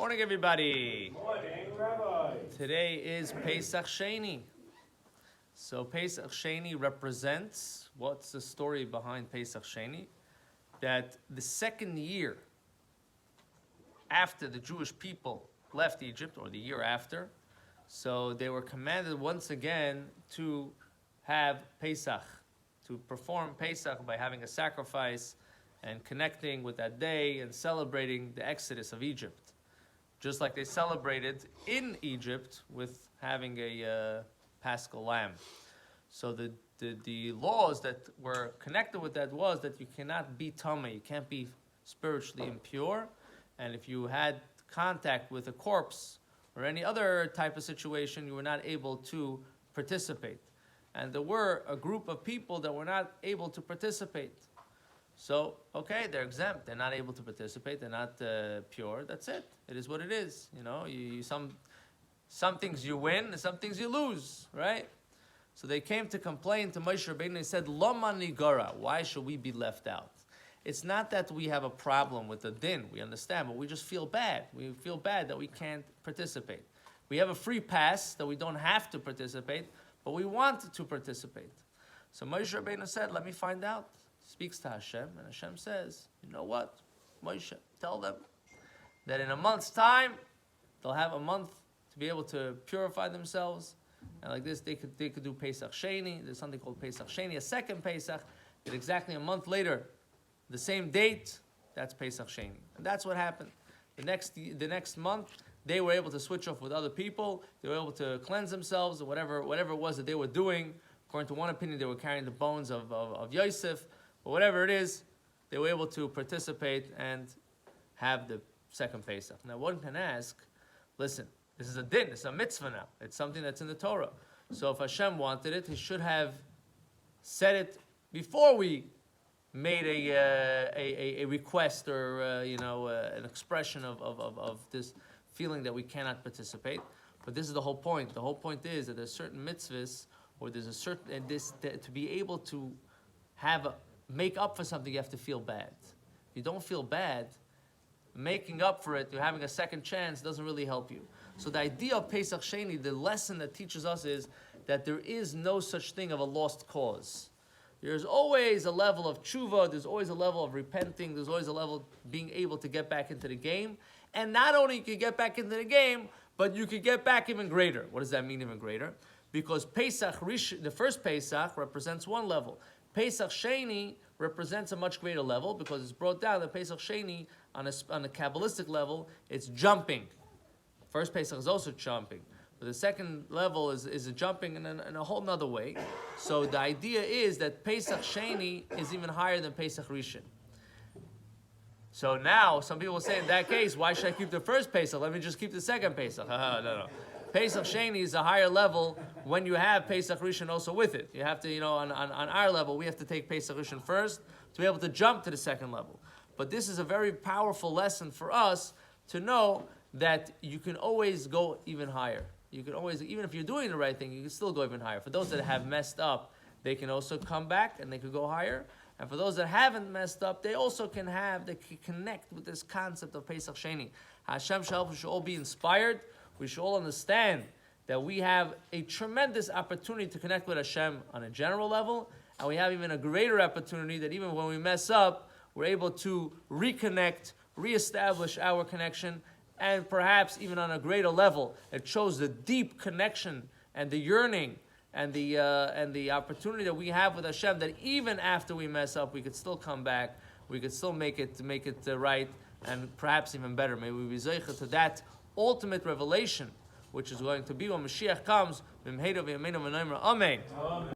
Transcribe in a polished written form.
Morning, everybody. Morning, Rabbi. Today is Pesach Sheni. So Pesach Sheni represents, what's the story behind Pesach Sheni? That the second year after the Jewish people left Egypt, or the year after, so they were commanded once again to have Pesach, to perform Pesach by having a sacrifice and connecting with that day and celebrating the exodus of Egypt. Just like they celebrated in Egypt with having a Paschal lamb. So the laws that were connected with that was that you cannot be tamei, you can't be spiritually impure, and if you had contact with a corpse or any other type of situation, you were not able to participate. And there were a group of people that were not able to participate. So, okay, they're exempt. They're not able to participate. They're not pure. That's it. It is what it is. You know, some things you win and some things you lose, right? So they came to complain to Moshe Rabbeinu and they said, Loma nigara, why should we be left out? It's not that we have a problem with the din. We understand, but we just feel bad. We feel bad that we can't participate. We have a free pass that we don't have to participate, but we want to participate. So Moshe Rabbeinu said, let me find out. Speaks to Hashem, and Hashem says, you know what, Moshe, tell them that in a month's time, they'll have a month to be able to purify themselves, and like this, they could do Pesach Sheni. There's something called Pesach Sheni, a second Pesach, that exactly a month later, the same date, that's Pesach Sheni. And that's what happened. The next month, they were able to switch off with other people, they were able to cleanse themselves, or whatever it was that they were doing. According to one opinion, they were carrying the bones of Yosef. But whatever it is, they were able to participate and have the second Pesach. Now one can ask, listen, this is a din, it's a mitzvah now. It's something that's in the Torah. So if Hashem wanted it, He should have said it before we made a request or an expression of this feeling that we cannot participate. But this is the whole point. The whole point is that there's certain mitzvahs, or there's a certain, and to be able to make up for something, you have to feel bad. If you don't feel bad, making up for it, you're having a second chance, doesn't really help you. So the idea of Pesach Sheni, the lesson that teaches us is that there is no such thing of a lost cause. There's always a level of tshuva, there's always a level of repenting, there's always a level of being able to get back into the game. And not only can you get back into the game, but you could get back even greater. What does that mean, even greater? Because Pesach, the first Pesach, represents one level. Pesach Sheni represents a much greater level because it's brought down that Pesach Sheni, on a Kabbalistic level, it's jumping. First Pesach is also jumping. But the second level is a jumping in a whole nother way. So the idea is that Pesach Sheni is even higher than Pesach Rishon. So now, some people will say, in that case, why should I keep the first Pesach? Let me just keep the second Pesach. No. Pesach Sheni is a higher level when you have Pesach Rishon also with it. You have to, on our level, we have to take Pesach Rishon first to be able to jump to the second level. But this is a very powerful lesson for us to know that you can always go even higher. You can always, even if you're doing the right thing, you can still go even higher. For those that have messed up, they can also come back and they can go higher. And for those that haven't messed up, they also can connect with this concept of Pesach Sheni. Hashem should all be inspired. We should all understand that we have a tremendous opportunity to connect with Hashem on a general level, and we have even a greater opportunity that even when we mess up, we're able to reconnect, reestablish our connection, and perhaps even on a greater level, it shows the deep connection and the yearning and the opportunity that we have with Hashem, that even after we mess up, we could still come back, we could still make it right, and perhaps even better. May we be zeicha to that ultimate revelation, which is going to be when Mashiach comes. Amen.